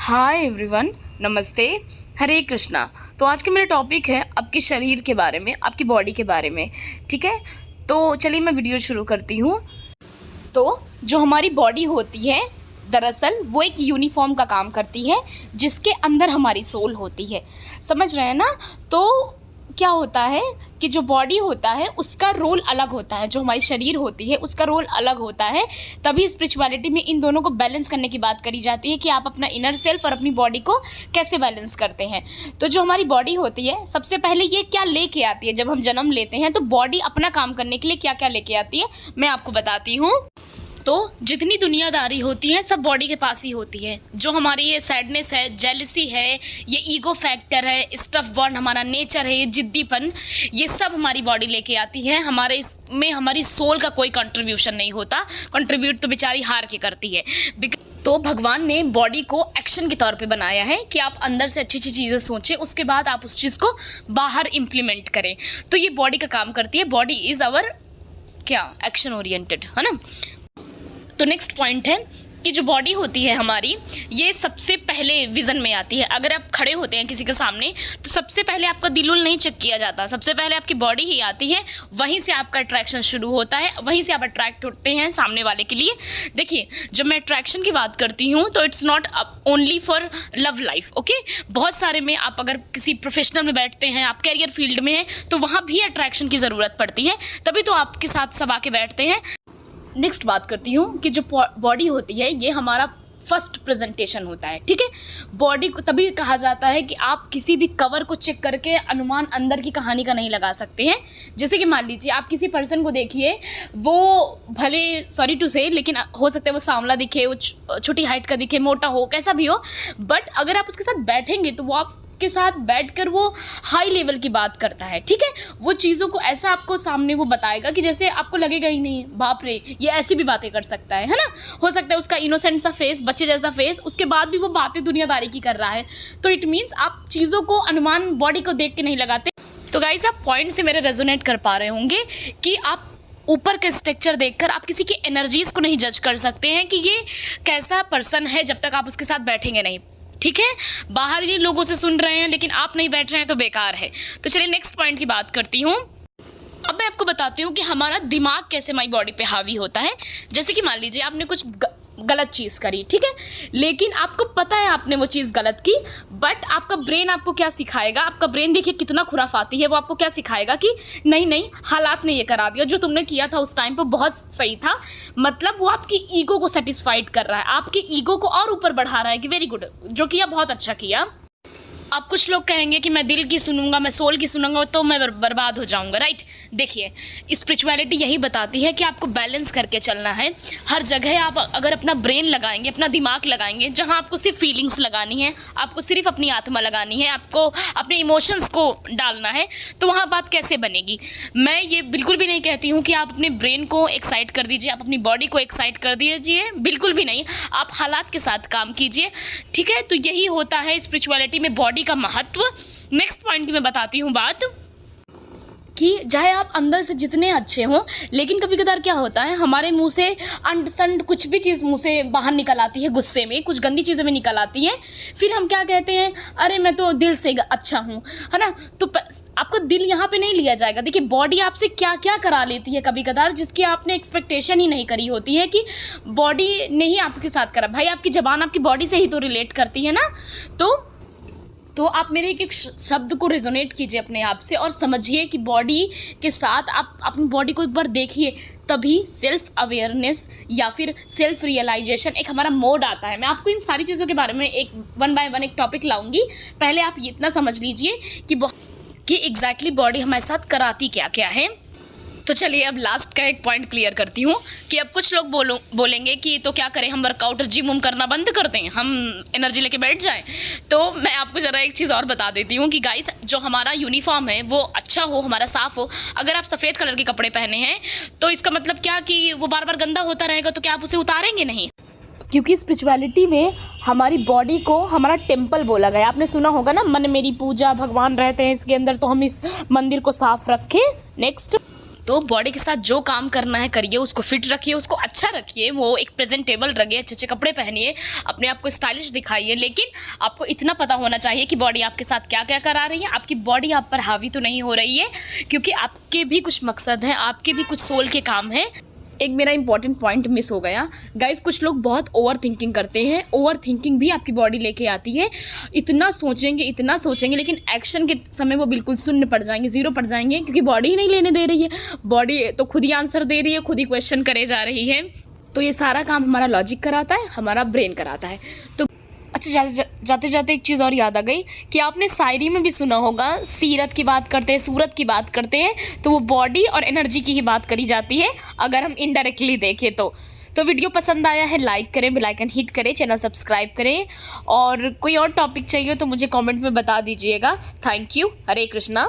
Hi everyone, नमस्ते, हरे कृष्णा। तो आज के मेरा टॉपिक है आपके शरीर के बारे में, आपकी बॉडी के बारे में। ठीक है, तो चलिए मैं वीडियो शुरू करती हूँ। तो जो हमारी बॉडी होती है दरअसल वो एक यूनिफॉर्म का काम करती है जिसके अंदर हमारी सोल होती है। समझ रहे हैं ना? तो क्या होता है कि जो बॉडी होता है उसका रोल अलग होता है, जो हमारी शरीर होती है उसका रोल अलग होता है। तभी स्पिरिचुअलिटी में इन दोनों को बैलेंस करने की बात करी जाती है कि आप अपना इनर सेल्फ और अपनी बॉडी को कैसे बैलेंस करते हैं। तो जो हमारी बॉडी होती है सबसे पहले ये क्या लेके आती है, जब हम जन्म लेते हैं तो बॉडी अपना काम करने के लिए क्या क्या लेके आती है मैं आपको बताती हूँ। तो जितनी दुनियादारी होती है सब बॉडी के पास ही होती है। जो हमारी ये सैडनेस है, जेलसी है, ये ईगो फैक्टर है, स्टफ बॉन्ड हमारा नेचर है, ये जिद्दीपन, ये सब हमारी बॉडी लेके आती है। हमारे इसमें हमारी सोल का कोई कंट्रीब्यूशन नहीं होता। कंट्रीब्यूट तो बेचारी हार के करती है। तो भगवान ने बॉडी को एक्शन के तौर पे बनाया है कि आप अंदर से अच्छी अच्छी चीज़ें सोचें, उसके बाद आप उस चीज़ को बाहर इम्प्लीमेंट करें। तो ये बॉडी का काम करती है। बॉडी इज़ आवर क्या एक्शन ओरिएंटेड, है ना। तो नेक्स्ट पॉइंट है कि जो बॉडी होती है हमारी, ये सबसे पहले विज़न में आती है। अगर आप खड़े होते हैं किसी के सामने तो सबसे पहले आपका दिल उल नहीं चेक किया जाता, सबसे पहले आपकी बॉडी ही आती है। वहीं से आपका अट्रैक्शन शुरू होता है, वहीं से आप अट्रैक्ट होते हैं सामने वाले के लिए। देखिए, जब मैं अट्रैक्शन की बात करती हूँ तो it's not only for love life, okay. बहुत सारे में आप अगर किसी प्रोफेशनल में बैठते हैं, आप कैरियर फील्ड में हैं, तो वहाँ भी अट्रैक्शन की ज़रूरत पड़ती है, तभी तो आपके साथ सब आके बैठते हैं। नेक्स्ट बात करती हूँ कि जो बॉडी होती है ये हमारा फर्स्ट प्रेजेंटेशन होता है। ठीक है, बॉडी को तभी कहा जाता है कि आप किसी भी कवर को चेक करके अनुमान अंदर की कहानी का नहीं लगा सकते हैं। जैसे कि मान लीजिए आप किसी पर्सन को देखिए, वो भले सॉरी टू से लेकिन हो सकता है वो सांवला दिखे, वो छोटी हाइट का दिखे, मोटा हो, कैसा भी हो, बट अगर आप उसके साथ बैठेंगे तो वो आप के साथ बैठकर वो हाई लेवल की बात करता है। ठीक है, वो चीज़ों को ऐसा आपको सामने वो बताएगा कि जैसे आपको लगेगा ही नहीं, बाप रे ये ऐसी भी बातें कर सकता है ना। हो सकता है उसका इनोसेंट सा फेस, बच्चे जैसा फेस, उसके बाद भी वो बातें दुनियादारी की कर रहा है। तो इट मीन्स आप चीज़ों को अनुमान बॉडी को देख के नहीं लगाते। तो गाइस, आप पॉइंट से मेरे रेजोनेट कर पा रहे होंगे कि आप ऊपर का स्ट्रक्चर देखकर आप किसी की एनर्जीज़ को नहीं जज कर सकते हैं कि ये कैसा पर्सन है जब तक आप उसके साथ बैठेंगे नहीं। ठीक है, बाहर ये लोगों से सुन रहे हैं लेकिन आप नहीं बैठ रहे हैं तो बेकार है। तो चलिए नेक्स्ट पॉइंट की बात करती हूँ। अब मैं आपको बताती हूँ कि हमारा दिमाग कैसे हमारी बॉडी पे हावी होता है। जैसे कि मान लीजिए आपने कुछ गलत चीज़ करी, ठीक है, लेकिन आपको पता है आपने वो चीज़ गलत की, बट आपका ब्रेन आपको क्या सिखाएगा? आपका ब्रेन देखिए कितना खुराफाती है, वो आपको क्या सिखाएगा कि नहीं नहीं, हालात ने ये करा दिया, जो तुमने किया था उस टाइम पे बहुत सही था। मतलब वो आपकी ईगो को सेटिस्फाइड कर रहा है, आपकी ईगो को और ऊपर बढ़ा रहा है कि वेरी गुड, जो किया बहुत अच्छा किया। अब कुछ लोग कहेंगे कि मैं दिल की सुनूंगा, मैं सोल की सुनूंगा तो मैं बर्बाद हो जाऊंगा, राइट। देखिए, स्पिरिचुअलिटी यही बताती है कि आपको बैलेंस करके चलना है। हर जगह आप अगर अपना ब्रेन लगाएंगे, अपना दिमाग लगाएंगे, जहां आपको सिर्फ फीलिंग्स लगानी है, आपको सिर्फ अपनी आत्मा लगानी है, आपको अपने इमोशंस को डालना है, तो वहाँ बात कैसे बनेगी? मैं ये बिल्कुल भी नहीं कहती हूँ कि आप अपने ब्रेन को एक्साइट कर दीजिए, आप अपनी बॉडी को एक्साइट कर दीजिए, बिल्कुल भी नहीं। आप हालात के साथ काम कीजिए। ठीक है, तो यही होता है स्पिरिचुअलिटी में बॉडी का महत्व। नेक्स्ट पॉइंट की मैं बताती हूँ बात कि चाहे आप अंदर से जितने अच्छे हों, लेकिन कभी कभार क्या होता है हमारे मुंह से अंडसंड कुछ भी चीज़ मुंह से बाहर निकल आती है, गुस्से में कुछ गंदी चीज़ें में निकल आती हैं। फिर हम क्या कहते हैं, अरे मैं तो दिल से अच्छा हूँ, है ना। तो आपका दिल यहाँ पे नहीं लिया जाएगा। देखिए, बॉडी आपसे क्या क्या करा लेती है कभी कभार, जिसकी आपने एक्सपेक्टेशन ही नहीं करी होती है कि बॉडी ने ही आपके साथ करा। भाई, आपकी ज़बान आपकी बॉडी से ही तो रिलेट करती है ना। तो आप मेरे एक शब्द को रेजोनेट कीजिए अपने आप से और समझिए कि बॉडी के साथ आप अपनी बॉडी को एक बार देखिए, तभी सेल्फ अवेयरनेस या फिर सेल्फ रियलाइजेशन एक हमारा मोड आता है। मैं आपको इन सारी चीज़ों के बारे में एक वन बाय वन एक टॉपिक लाऊंगी। पहले आप ये इतना समझ लीजिए कि एग्जैक्टली बॉडी हमारे साथ कराती क्या क्या है। तो चलिए अब लास्ट का एक पॉइंट क्लियर करती हूँ कि अब कुछ लोग बोलेंगे कि तो क्या करें, हम वर्कआउट और जिम उम करना बंद कर दें, हम एनर्जी लेके बैठ जाएं। तो मैं आपको ज़रा एक चीज़ और बता देती हूँ कि गाइस, जो हमारा यूनिफॉर्म है वो अच्छा हो, हमारा साफ़ हो। अगर आप सफ़ेद कलर के कपड़े पहने हैं तो इसका मतलब क्या कि वो बार बार गंदा होता रहेगा, तो क्या आप उसे उतारेंगे नहीं? क्योंकि स्पिरिचुअलिटी में हमारी बॉडी को हमारा टेम्पल बोला गया। आपने सुना होगा ना, मन मेरी पूजा, भगवान रहते हैं इसके अंदर, तो हम इस मंदिर को साफ रखें। नेक्स्ट, तो बॉडी के साथ जो काम करना है करिए, उसको फिट रखिए, उसको अच्छा रखिए, वो एक प्रेजेंटेबल रखिए, अच्छे अच्छे कपड़े पहनिए, अपने आप को स्टाइलिश दिखाइए। लेकिन आपको इतना पता होना चाहिए कि बॉडी आपके साथ क्या क्या करा रही है, आपकी बॉडी आप पर हावी तो नहीं हो रही है, क्योंकि आपके भी कुछ मकसद हैं, आपके भी कुछ सोल के काम हैं। एक मेरा इंपॉर्टेंट पॉइंट मिस हो गया गाइस, कुछ लोग बहुत ओवर थिंकिंग करते हैं। ओवर थिंकिंग भी आपकी बॉडी लेके आती है। इतना सोचेंगे लेकिन एक्शन के समय वो बिल्कुल शून्य पड़ जाएंगे, जीरो पड़ जाएंगे, क्योंकि बॉडी ही नहीं लेने दे रही है। बॉडी तो खुद ही आंसर दे रही है, खुद ही क्वेश्चन करे जा रही है। तो ये सारा काम हमारा लॉजिक कराता है, हमारा ब्रेन कराता है। तो अच्छा, जाते जाते एक चीज़ और याद आ गई कि आपने शायरी में भी सुना होगा, सीरत की बात करते हैं, सूरत की बात करते हैं, तो वो बॉडी और एनर्जी की ही बात करी जाती है, अगर हम इनडायरेक्टली देखें तो वीडियो पसंद आया है लाइक करें, बेल आइकन हिट करें, चैनल सब्सक्राइब करें, और कोई और टॉपिक चाहिए तो मुझे कमेंट में बता दीजिएगा। Thank you. हरे कृष्णा।